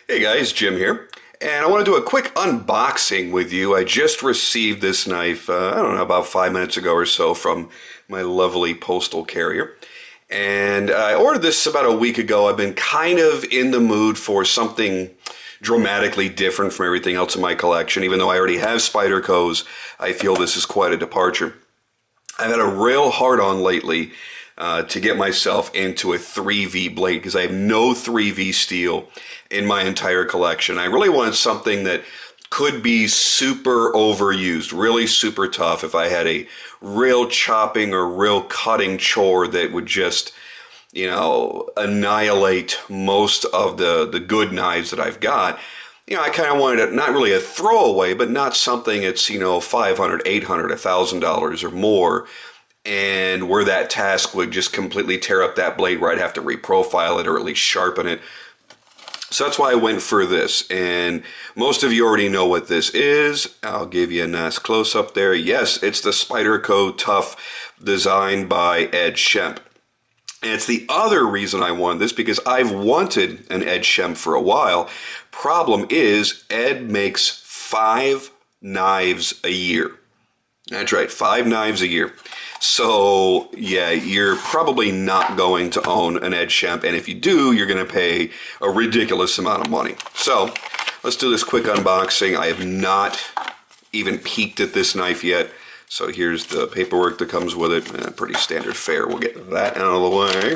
Hey guys, Jim here, and I want to do a quick unboxing with you. I just received this knife, I don't know, about 5 minutes ago or so from my lovely postal carrier. And I ordered this about a week ago. I've been kind of in the mood for something dramatically different from everything else in my collection. Even though I already have Spydercos, I feel this is quite a departure. I've had a real hard-on lately to get myself into a 3V blade because I have no 3V steel in my entire collection. I really wanted something that could be super overused, really super tough if I had a real chopping or real cutting chore that would just, annihilate most of the good knives that I've got. I kind of wanted it, not really a throwaway, but not something that's, $500, $800, $1,000 or more, and where that task would just completely tear up that blade where I'd have to reprofile it or at least sharpen it. So that's why I went for this, and most of you already know what this is. I'll give you a nice close-up there. Yes, it's the Spyderco Tuff designed by Schempp. And it's the other reason I wanted this, because I've wanted an Schempp for a while. Problem is, Ed makes 5 knives a year. That's right, 5 knives a year. So, yeah, you're probably not going to own an Schempp, and if you do, you're going to pay a ridiculous amount of money. So, let's do this quick unboxing. I have not even peeked at this knife yet. So here's the paperwork that comes with it. Pretty standard fare. We'll get that out of the way.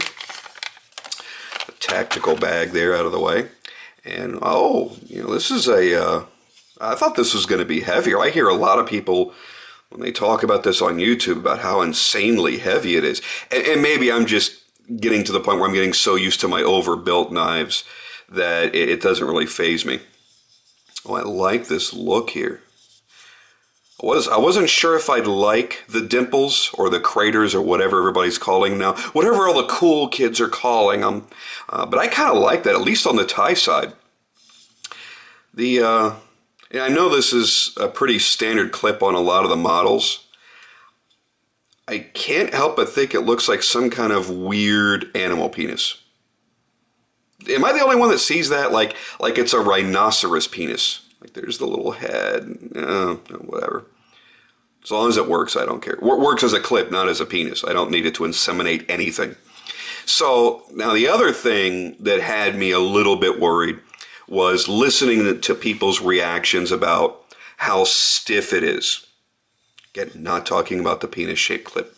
The tactical bag there out of the way. And, this is I thought this was going to be heavier. I hear a lot of people, when they talk about this on YouTube, about how insanely heavy it is. And maybe I'm just getting to the point where I'm getting so used to my overbuilt knives that it doesn't really faze me. Oh, I like this look here. I wasn't sure if I'd like the dimples or the craters or whatever everybody's calling now, whatever all the cool kids are calling them, but I kind of like that, at least on the tie side. I know this is a pretty standard clip on a lot of the models. I can't help but think it looks like some kind of weird animal penis. Am I the only one that sees that like it's a rhinoceros penis? Like there's the little head, whatever. As long as it works, I don't care. It works as a clip, not as a penis. I don't need it to inseminate anything. So now the other thing that had me a little bit worried was listening to people's reactions about how stiff it is. Again, not talking about the penis-shaped clip.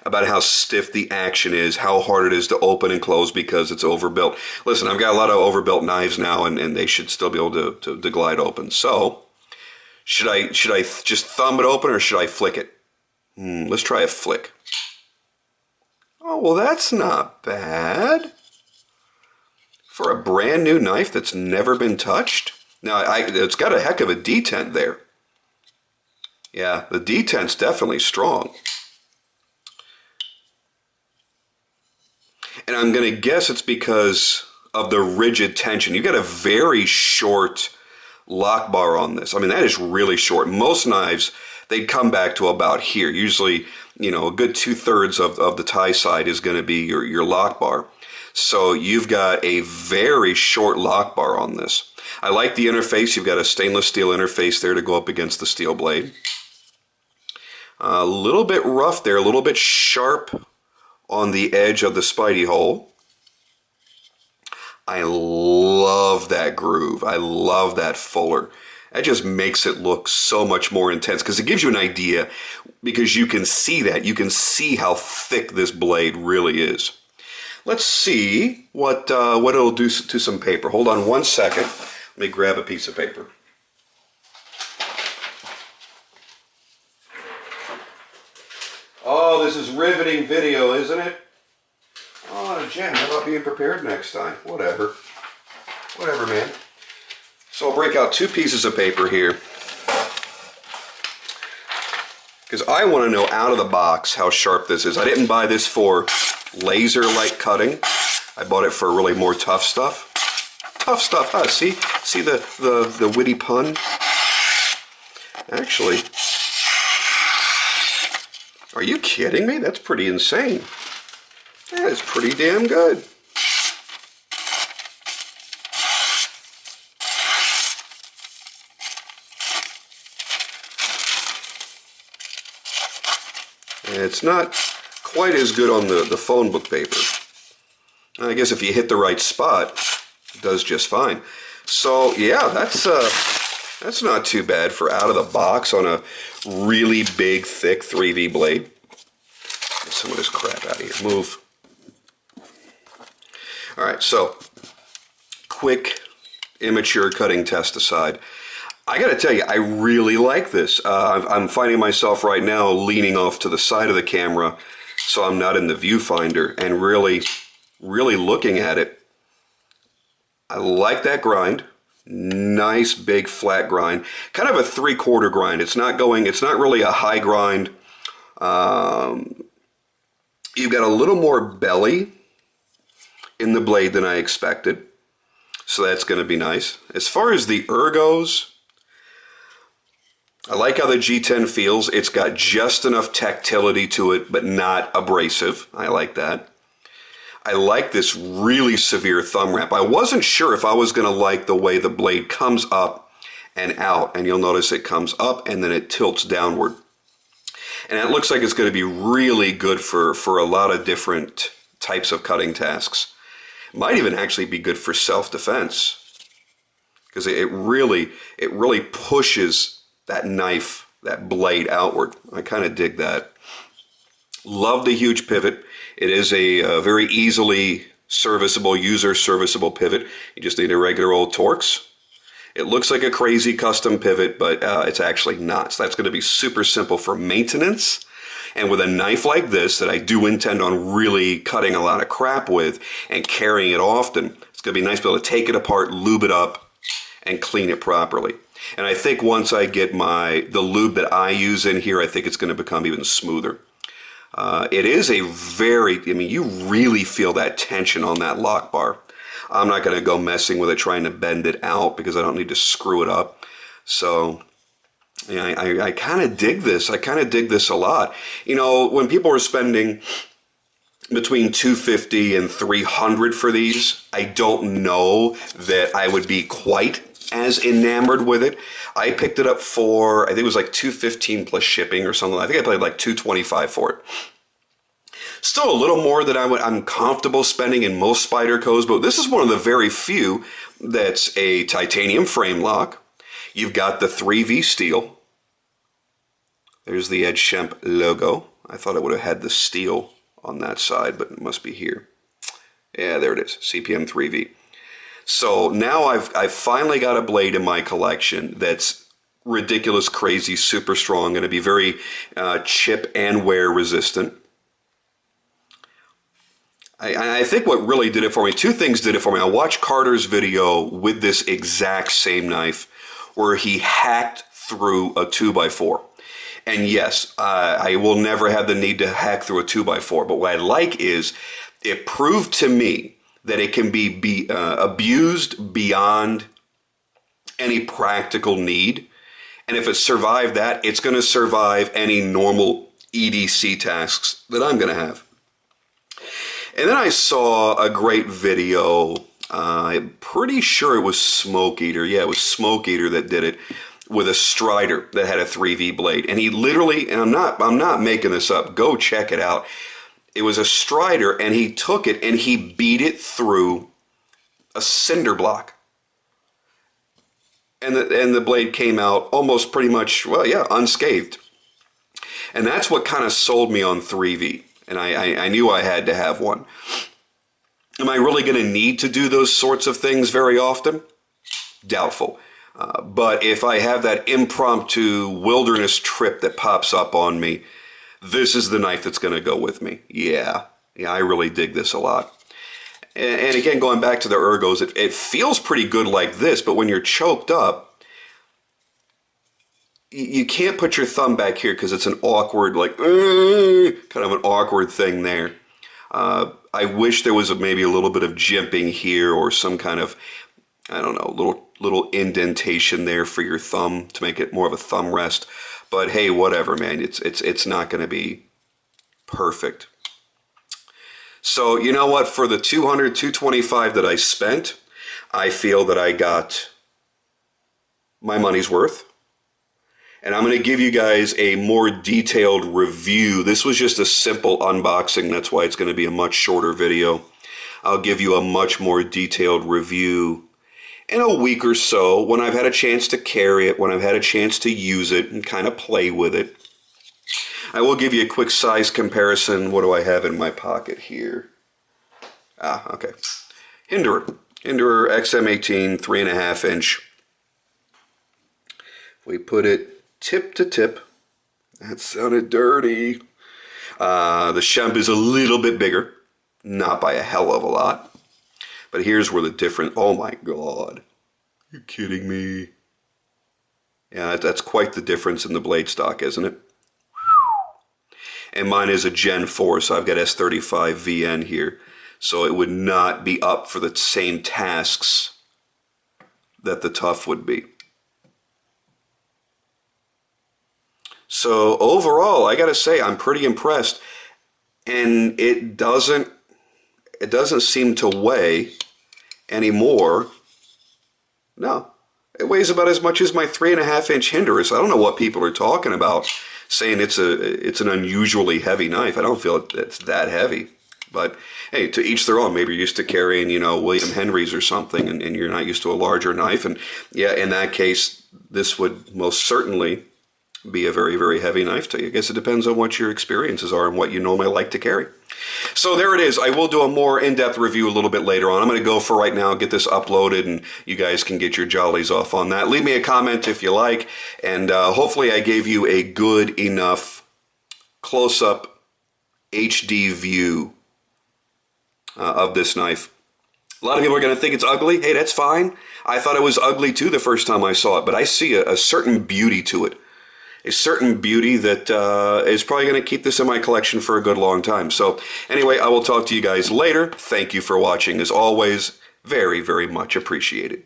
About how stiff the action is, how hard it is to open and close because it's overbuilt. Listen, I've got a lot of overbuilt knives now, and they should still be able to glide open. So, should I just thumb it open or should I flick it? Let's try a flick. Oh, well, that's not bad. For a brand new knife that's never been touched. Now, it's got a heck of a detent there. Yeah, the detent's definitely strong. And I'm going to guess it's because of the rigid tension. You've got a very short lock bar on this. I mean, that is really short. Most knives, they'd come back to about here. Usually, a good 2/3 of the tie side is going to be your lock bar. So you've got a very short lock bar on this. I like the interface. You've got a stainless steel interface there to go up against the steel blade. A little bit rough there, a little bit sharp on the edge of the Spidey hole. I love that groove. I love that fuller. That just makes it look so much more intense because it gives you an idea, because you can see that. You can see how thick this blade really is. Let's see what it'll do to some paper. Hold on one second. Let me grab a piece of paper. Oh, this is riveting video, isn't it? Oh, Jen, how about being prepared next time? Whatever. Whatever, man. So I'll break out 2 pieces of paper here, because I want to know out of the box how sharp this is. I didn't buy this for laser-like cutting. I bought it for really more tough stuff. Tough stuff, huh? See the witty pun? Actually, are you kidding me? That's pretty insane. That is pretty damn good. And it's not quite as good on the phone book paper. I guess if you hit the right spot, it does just fine. So yeah, that's not too bad for out of the box on a really big, thick 3V blade. Get some of this crap out of here. Move. All right, so quick immature cutting test aside, I got to tell you, I really like this. I'm finding myself right now leaning off to the side of the camera so I'm not in the viewfinder and really looking at it. I like that grind. Nice big flat grind. Kind of a 3/4 grind. It's not really a high grind. You've got a little more belly in the blade than I expected. So that's going to be nice. As far as the ergos, I like how the G10 feels. It's got just enough tactility to it, but not abrasive. I like that. I like this really severe thumb wrap. I wasn't sure if I was going to like the way the blade comes up and out. And you'll notice it comes up and then it tilts downward. And it looks like it's going to be really good for a lot of different types of cutting tasks. It might even actually be good for self-defense. Because it really pushes that knife, that blade outward. I kind of dig that. Love the huge pivot. It is a very easily serviceable, user-serviceable pivot. You just need a regular old Torx. It looks like a crazy custom pivot, but it's actually not. So that's going to be super simple for maintenance. And with a knife like this that I do intend on really cutting a lot of crap with and carrying it often, it's going to be nice to be able to take it apart, lube it up, and clean it properly. And I think once I get the lube that I use in here, I think it's going to become even smoother. It is a you really feel that tension on that lock bar. I'm not going to go messing with it, trying to bend it out because I don't need to screw it up. So, yeah, I kind of dig this. I kind of dig this a lot. You know, when people are spending between $250 and $300 for these, I don't know that I would be quite as enamored with it. I picked it up for, I think it was like $215 plus shipping or something. I think I paid like $225 for it. Still a little more than I'm comfortable spending in most Spydercos, but this is one of the very few that's a titanium frame lock. You've got the 3V steel. There's the Ed Schempp logo. I thought it would have had the steel on that side, but it must be here. Yeah, there it is, CPM 3V. So now I've finally got a blade in my collection that's ridiculous, crazy, super strong, going to be very chip and wear resistant. I think what really did it for me, two things did it for me. I watched Carter's video with this exact same knife where he hacked through a 2x4. And yes, I will never have the need to hack through a 2x4, but what I like is it proved to me that it can be abused beyond any practical need. And if it survived that, it's going to survive any normal EDC tasks that I'm going to have. And then I saw a great video, I'm pretty sure it was Smoke Eater. Yeah, it was Smoke Eater that did it with a Strider that had a 3V blade. And he literally, and I'm not making this up, go check it out. It was a Strider, and he took it and he beat it through a cinder block. And the blade came out almost pretty much, well, yeah, unscathed. And that's what kind of sold me on 3V. And I knew I had to have one. Am I really going to need to do those sorts of things very often? Doubtful. But if I have that impromptu wilderness trip that pops up on me, this is the knife that's going to go with me. Yeah, I really dig this a lot. And again, going back to the ergos, it feels pretty good like this, but when you're choked up, you can't put your thumb back here because it's an awkward, like, kind of an awkward thing there. I wish there was maybe a little bit of jimping here or some kind of, I don't know, little indentation there for your thumb to make it more of a thumb rest. But hey, whatever, man. It's not going to be perfect. So you know what? For the $200, $225 that I spent, I feel that I got my money's worth. And I'm going to give you guys a more detailed review. This was just a simple unboxing. That's why it's going to be a much shorter video. I'll give you a much more detailed review in a week or so when I've had a chance to carry it, when I've had a chance to use it and kind of play with it. I will give you a quick size comparison. What do I have in my pocket here? Okay. Hinderer XM18 3.5 inch. We put it tip to tip. That sounded dirty. The Schempp is a little bit bigger, not by a hell of a lot. But here's where the difference. Oh my God, you kidding me? Yeah, that's quite the difference in the blade stock, isn't it? And mine is a Gen 4, so I've got S35 VN here. So it would not be up for the same tasks that the Tuff would be. So overall, I gotta say, I'm pretty impressed. And it doesn't seem to weigh anymore. No, it weighs about as much as my 3.5 inch Hinderer. So I don't know what people are talking about, saying it's an unusually heavy knife. I don't feel it's that heavy. But hey, to each their own. Maybe you're used to carrying, you know, William Henry's or something, and you're not used to a larger knife. And yeah, in that case, this would most certainly be a very, very heavy knife to you. I guess it depends on what your experiences are and what you normally like to carry. So there it is. I will do a more in-depth review a little bit later on. I'm going to go for right now, get this uploaded, and you guys can get your jollies off on that. Leave me a comment if you like, and hopefully I gave you a good enough close-up HD view of this knife. A lot of people are going to think it's ugly. Hey, that's fine. I thought it was ugly too the first time I saw it, but I see a certain beauty to it. A certain beauty that is probably going to keep this in my collection for a good long time. So anyway, I will talk to you guys later. Thank you for watching. As always, very, very much appreciated.